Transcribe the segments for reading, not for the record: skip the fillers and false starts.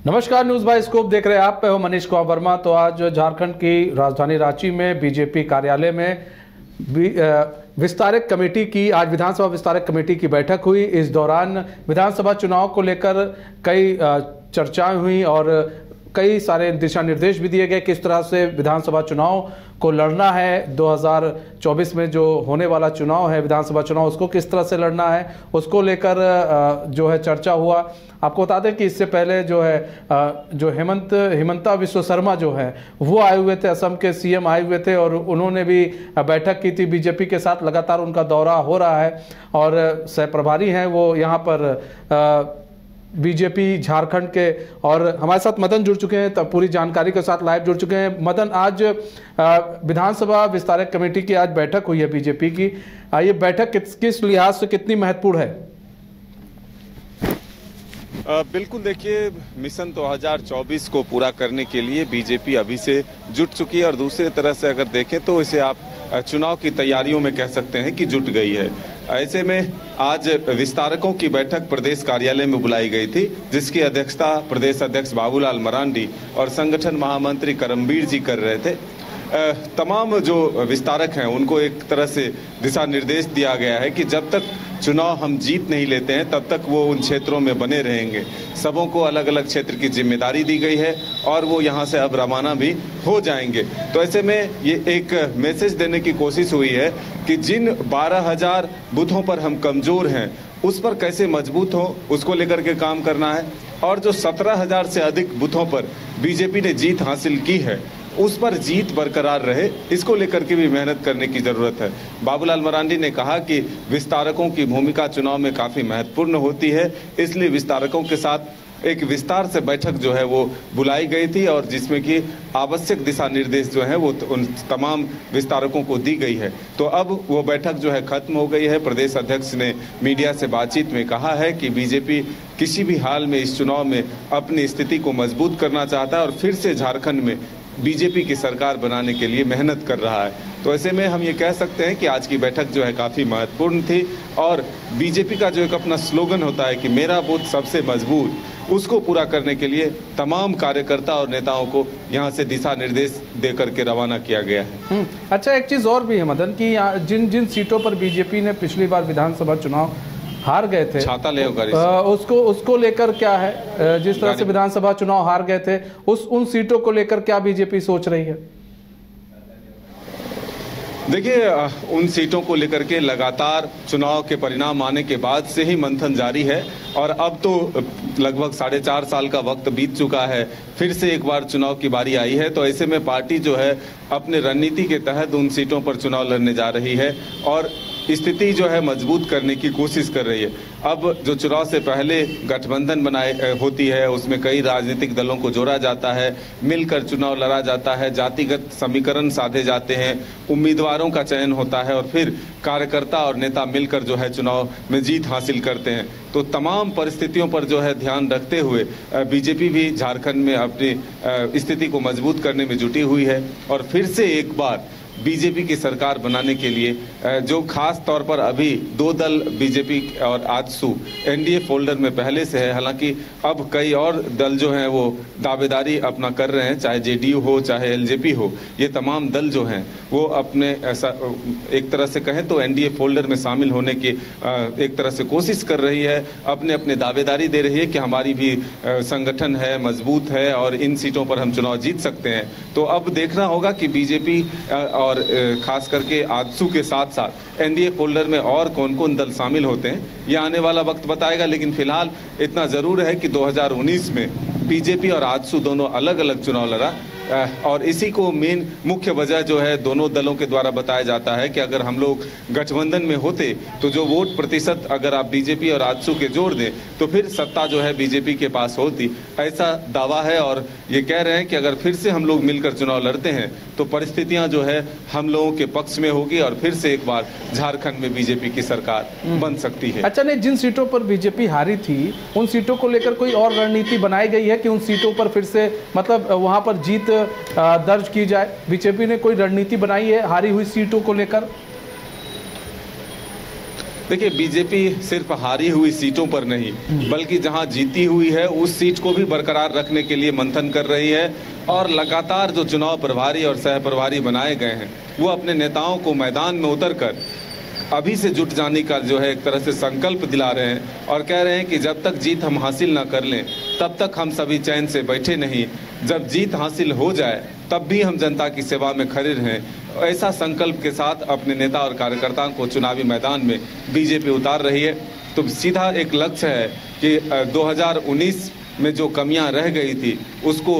नमस्कार, news bye scope देख रहे हैं आप। मैं हूं मनीष कुमार वर्मा। तो आज झारखंड की राजधानी रांची में बीजेपी कार्यालय में विस्तारक कमेटी की आज विधानसभा विस्तारक कमेटी की बैठक हुई। इस दौरान विधानसभा चुनाव को लेकर कई चर्चाएं हुई और कई सारे दिशा निर्देश भी दिए गए किस तरह से विधानसभा चुनाव को लड़ना है। 2024 में जो होने वाला चुनाव है विधानसभा चुनाव, उसको किस तरह से लड़ना है, उसको लेकर जो है चर्चा हुआ। आपको बता दें कि इससे पहले जो है जो हिमंता बिस्वा शर्मा जो है वो आए हुए थे, असम के सीएम आए हुए थे और उन्होंने भी बैठक की थी बीजेपी के साथ। लगातार उनका दौरा हो रहा है और सह प्रभारी हैं वो यहाँ पर बीजेपी झारखंड के। और हमारे साथ मदन जुड़ चुके हैं, तब पूरी जानकारी के साथ लाइव जुड़ चुके हैं। मदन, आज विधानसभा विस्तारक कमेटी की आज बैठक हुई है बीजेपी की। ये बैठक किस लिहाज से कितनी महत्वपूर्ण है? बिल्कुल, देखिए, मिशन 2024 को पूरा करने के लिए बीजेपी अभी से जुट चुकी है और दूसरी तरह से अगर देखें तो इसे आप चुनाव की तैयारियों में कह सकते हैं कि जुट गई है। ऐसे में आज विस्तारकों की बैठक प्रदेश कार्यालय में बुलाई गई थी, जिसकी अध्यक्षता प्रदेश अध्यक्ष बाबूलाल मरांडी और संगठन महामंत्री करमबीर जी कर रहे थे। तमाम जो विस्तारक हैं उनको एक तरह से दिशा निर्देश दिया गया है कि जब तक चुनाव हम जीत नहीं लेते हैं तब तक वो उन क्षेत्रों में बने रहेंगे। सबों को अलग अलग क्षेत्र की जिम्मेदारी दी गई है और वो यहाँ से अब रवाना भी हो जाएंगे। तो ऐसे में ये एक मैसेज देने की कोशिश हुई है कि जिन 12,000 बूथों पर हम कमजोर हैं उस पर कैसे मजबूत हो, उसको लेकर के काम करना है। और जो 17,000 से अधिक बूथों पर बीजेपी ने जीत हासिल की है उस पर जीत बरकरार रहे, इसको लेकर के भी मेहनत करने की जरूरत है। बाबूलाल मरांडी ने कहा कि विस्तारकों की भूमिका चुनाव में काफी महत्वपूर्ण होती है, इसलिए विस्तारकों के साथ एक विस्तार से बैठक जो है वो बुलाई गई थी और जिसमें कि आवश्यक दिशा निर्देश जो है वो उन तमाम विस्तारकों को दी गई है। तो अब वो बैठक जो है खत्म हो गई है। प्रदेश अध्यक्ष ने मीडिया से बातचीत में कहा है कि बीजेपी किसी भी हाल में इस चुनाव में अपनी स्थिति को मजबूत करना चाहता है और फिर से झारखंड में बीजेपी की सरकार बनाने के लिए मेहनत कर रहा है। तो ऐसे में हम ये कह सकते हैं कि आज की बैठक जो है काफ़ी महत्वपूर्ण थी और बीजेपी का जो एक अपना स्लोगन होता है कि मेरा बूथ सबसे मजबूत, उसको पूरा करने के लिए तमाम कार्यकर्ता और नेताओं को यहाँ से दिशा निर्देश दे करके रवाना किया गया है। अच्छा, एक चीज़ और भी है मदन कि जिन जिन सीटों पर बीजेपी ने पिछली बार विधानसभा चुनाव हार गए थे, छाता ले उसको लेकर क्या है, जिस तरह से विधानसभा चुनाव हार गए थे उन सीटों को लेकर क्या बीजेपी सोच रही है? देखिए, उन सीटों को लेकर के लगातार चुनाव के परिणाम आने के बाद से ही मंथन जारी है और अब तो लगभग 4.5 साल का वक्त बीत चुका है, फिर से एक बार चुनाव की बारी आई है। तो ऐसे में पार्टी जो है अपने रणनीति के तहत उन सीटों पर चुनाव लड़ने जा रही है और स्थिति जो है मजबूत करने की कोशिश कर रही है। अब जो चुनाव से पहले गठबंधन बनाए होती है उसमें कई राजनीतिक दलों को जोड़ा जाता है, मिलकर चुनाव लड़ा जाता है, जातिगत समीकरण साधे जाते हैं, उम्मीदवारों का चयन होता है और फिर कार्यकर्ता और नेता मिलकर जो है चुनाव में जीत हासिल करते हैं। तो तमाम परिस्थितियों पर जो है ध्यान रखते हुए बीजेपी भी झारखंड में अपनी स्थिति को मजबूत करने में जुटी हुई है और फिर से एक बार बीजेपी की सरकार बनाने के लिए जो खास तौर पर अभी 2 दल बीजेपी और आजसू एनडीए फोल्डर में पहले से है, हालांकि अब कई और दल जो हैं वो दावेदारी अपना कर रहे हैं, चाहे जेडीयू हो चाहे एलजेपी हो, ये तमाम दल जो हैं वो अपने ऐसा एक तरह से कहें तो एनडीए फोल्डर में शामिल होने की एक तरह से कोशिश कर रही है, अपने दावेदारी दे रही है कि हमारी भी संगठन है, मजबूत है और इन सीटों पर हम चुनाव जीत सकते हैं। तो अब देखना होगा कि बीजेपी और खास करके आजसू के साथ साथ एनडीए फोल्डर में और कौन कौन दल शामिल होते हैं, ये आने वाला वक्त बताएगा। लेकिन फिलहाल इतना जरूर है कि 2019 में बीजेपी और आजसू दोनों अलग अलग चुनाव लड़ा और इसी को मेन मुख्य वजह जो है दोनों दलों के द्वारा बताया जाता है कि अगर हम लोग गठबंधन में होते तो जो वोट प्रतिशत अगर आप बीजेपी और आजसू के जोड़ दें तो फिर सत्ता जो है बीजेपी के पास होती, ऐसा दावा है। और ये कह रहे हैं कि अगर फिर से हम लोग मिलकर चुनाव लड़ते हैं तो परिस्थितियां जो है हम लोगों के पक्ष में होगी और फिर से एक बार झारखंड में बीजेपी की सरकार बन सकती है। अच्छा, नहीं, जिन सीटों पर बीजेपी हारी थी उन सीटों को लेकर कोई और रणनीति बनाई गई है कि उन सीटों पर फिर से मतलब वहां पर जीत दर्ज की जाए? बीजेपी ने कोई रणनीति बनाई है हारी हुई सीटों को लेकर? देखिए, बीजेपी सिर्फ हारी हुई सीटों पर नहीं बल्कि जहां जीती हुई है उस सीट को भी बरकरार रखने के लिए मंथन कर रही है और लगातार जो चुनाव प्रभारी और सह प्रभारी बनाए गए हैं वो अपने नेताओं को मैदान में उतरकर अभी से जुट जाने का जो है एक तरह से संकल्प दिला रहे हैं और कह रहे हैं कि जब तक जीत हम हासिल ना कर लें तब तक हम सभी चैन से बैठे नहीं, जब जीत हासिल हो जाए तब भी हम जनता की सेवा में खड़े रहें। ऐसा संकल्प के साथ अपने नेता और कार्यकर्ताओं को चुनावी मैदान में बीजेपी उतार रही है। तो सीधा एक लक्ष्य है कि 2019 में जो कमियां रह गई थी उसको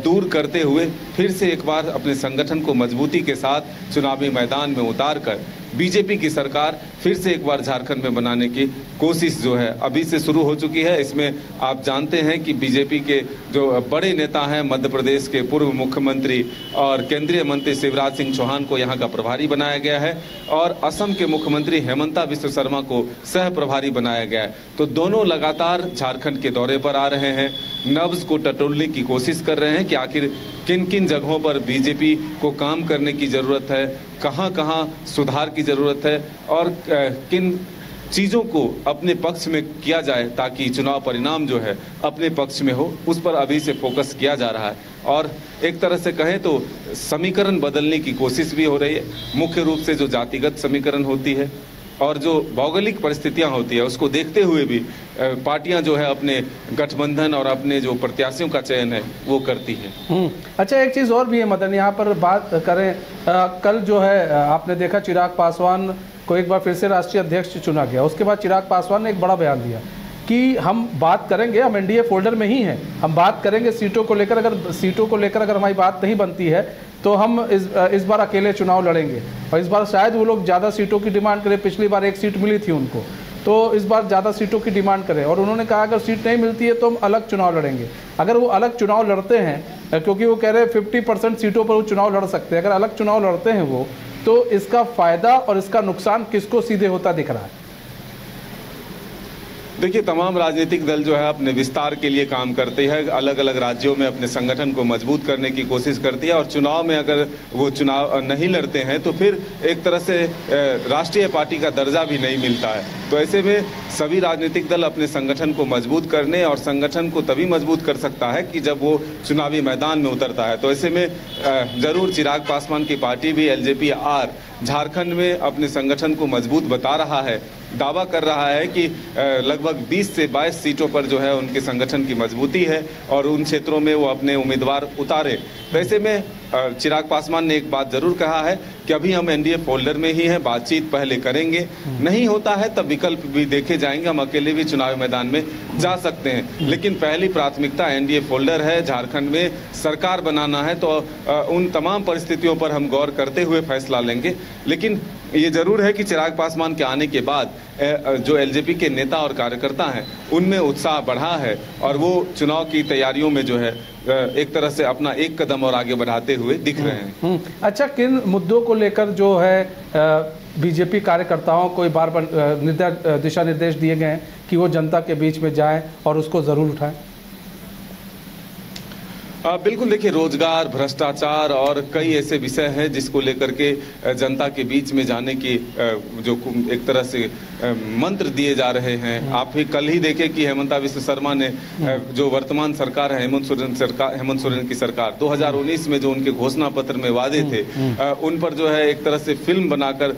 दूर करते हुए फिर से एक बार अपने संगठन को मजबूती के साथ चुनावी मैदान में उतार कर बीजेपी की सरकार फिर से एक बार झारखंड में बनाने की कोशिश जो है अभी से शुरू हो चुकी है। इसमें आप जानते हैं कि बीजेपी के जो बड़े नेता हैं, मध्य प्रदेश के पूर्व मुख्यमंत्री और केंद्रीय मंत्री शिवराज सिंह चौहान को यहां का प्रभारी बनाया गया है और असम के मुख्यमंत्री हेमंता बिस्व शर्मा को सह प्रभारी बनाया गया है। तो दोनों लगातार झारखंड के दौरे पर आ रहे हैं, नब्ज को टटोलने की कोशिश कर रहे हैं कि आखिर किन किन जगहों पर बीजेपी को काम करने की ज़रूरत है, कहां कहां सुधार की ज़रूरत है और किन चीज़ों को अपने पक्ष में किया जाए ताकि चुनाव परिणाम जो है अपने पक्ष में हो, उस पर अभी से फोकस किया जा रहा है। और एक तरह से कहें तो समीकरण बदलने की कोशिश भी हो रही है। मुख्य रूप से जो जातिगत समीकरण होती है और जो भौगोलिक परिस्थितियां होती है उसको देखते हुए भी पार्टियां जो है अपने गठबंधन और अपने जो प्रत्याशियों का चयन है वो करती है। अच्छा, एक चीज़ और भी है मदन, यहाँ पर बात करें, कल जो है आपने देखा चिराग पासवान को एक बार फिर से राष्ट्रीय अध्यक्ष चुना गया। उसके बाद चिराग पासवान ने एक बड़ा बयान दिया कि हम बात करेंगे, हम एनडीए फोल्डर में ही हैं, हम बात करेंगे सीटों को लेकर, अगर सीटों को लेकर अगर हमारी बात नहीं बनती है तो हम इस बार अकेले चुनाव लड़ेंगे। और इस बार शायद वो लोग ज़्यादा सीटों की डिमांड करें, पिछली बार 1 सीट मिली थी उनको, तो इस बार ज़्यादा सीटों की डिमांड करें। और उन्होंने कहा अगर सीट नहीं मिलती है तो हम अलग चुनाव लड़ेंगे। अगर वो अलग चुनाव लड़ते हैं, क्योंकि वो कह रहे हैं 50% सीटों पर वो चुनाव लड़ सकते हैं, अगर अलग चुनाव लड़ते हैं वो, तो इसका फ़ायदा और इसका नुकसान किसको सीधे होता दिख रहा है? देखिए, तमाम राजनीतिक दल जो है अपने विस्तार के लिए काम करते हैं, अलग अलग राज्यों में अपने संगठन को मजबूत करने की कोशिश करती है और चुनाव में अगर वो चुनाव नहीं लड़ते हैं तो फिर एक तरह से राष्ट्रीय पार्टी का दर्जा भी नहीं मिलता है। तो ऐसे में सभी राजनीतिक दल अपने संगठन को मजबूत करने और संगठन को तभी मजबूत कर सकता है कि जब वो चुनावी मैदान में उतरता है। तो ऐसे में जरूर चिराग पासवान की पार्टी भी एलजेपी-आर झारखंड में अपने संगठन को मजबूत बता रहा है, दावा कर रहा है कि लगभग 20 से 22 सीटों पर जो है उनके संगठन की मजबूती है और उन क्षेत्रों में वो अपने उम्मीदवार उतारे। तो ऐसे में चिराग पासवान ने एक बात जरूर कहा है कि अभी हम एनडीए फोल्डर में ही हैं, बातचीत पहले करेंगे, नहीं होता है तब विकल्प भी देखे जाएंगे, हम अकेले भी चुनावी मैदान में जा सकते हैं, लेकिन पहली प्राथमिकता एनडीए फोल्डर है, झारखंड में सरकार बनाना है। तो उन तमाम परिस्थितियों पर हम गौर करते हुए फैसला लेंगे। लेकिन ये जरूर है कि चिराग पासवान के आने के बाद जो एलजेपी के नेता और कार्यकर्ता हैं उनमें उत्साह बढ़ा है और वो चुनाव की तैयारियों में जो है एक तरह से अपना एक कदम और आगे बढ़ाते हुए दिख रहे हैं। अच्छा, किन मुद्दों को लेकर जो है बीजेपी कार्यकर्ताओं को बार बार दिशा निर्देश दिए गए हैं कि वो जनता के बीच में जाएं और उसको ज़रूर उठाएं? बिल्कुल, देखिए, रोजगार, भ्रष्टाचार और कई ऐसे विषय हैं जिसको लेकर के जनता के बीच में जाने की जो एक तरह से मंत्र दिए जा रहे हैं। आप ही कल ही देखे कि हेमंता बिस्व शर्मा ने जो वर्तमान सरकार है हेमंत सोरेन की सरकार 2019 में जो उनके घोषणा पत्र में वादे थे उन पर जो है एक तरह से फिल्म बनाकर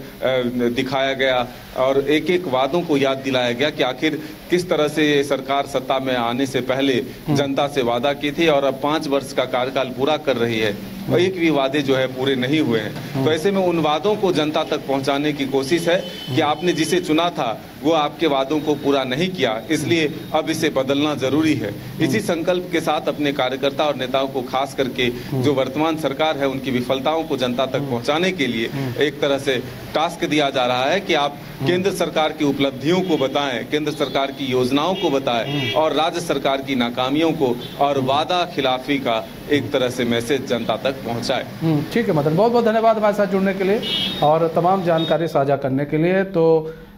दिखाया गया और एक एक वादों को याद दिलाया गया कि आखिर किस तरह से ये सरकार सत्ता में आने से पहले जनता से वादा की थी और अब 5 वर्ष का कार्यकाल पूरा कर रही है और एक भी वादे जो है पूरे नहीं हुए हैं। तो ऐसे में उन वादों को जनता तक पहुंचाने की कोशिश है कि आपने जिसे चुना था वो आपके वादों को पूरा नहीं किया, इसलिए अब इसे बदलना जरूरी है। इसी संकल्प के साथ अपने कार्यकर्ता और नेताओं को, खास करके जो वर्तमान सरकार है, उनकी विफलताओं को जनता तक पहुंचाने के लिए एक तरह से टास्क दिया जा रहा है कि आप केंद्र सरकार की उपलब्धियों को बताएं, केंद्र सरकार की योजनाओं को बताएं और राज्य सरकार की नाकामियों को और वादा खिलाफी का एक तरह से मैसेज जनता तक पहुंचाए। ठीक है मदन, बहुत बहुत धन्यवाद हमारे साथ जुड़ने के लिए और तमाम जानकारी साझा करने के लिए। तो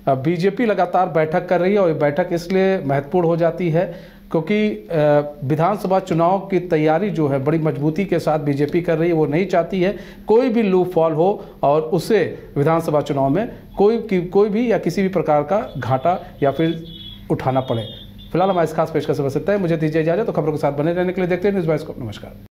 बीजेपी लगातार बैठक कर रही है और ये बैठक इसलिए महत्वपूर्ण हो जाती है क्योंकि विधानसभा चुनाव की तैयारी जो है बड़ी मजबूती के साथ बीजेपी कर रही है। वो नहीं चाहती है कोई भी लूप फॉल हो और उसे विधानसभा चुनाव में कोई भी या किसी भी प्रकार का घाटा या फिर उठाना पड़े। फिलहाल हमारे इस खास पेशकश से बस इतना है। मुझे दीजिए इजाजत। तो खबरों के साथ बने रहने के लिए देखते हैं न्यूज़ वॉइस को। नमस्कार।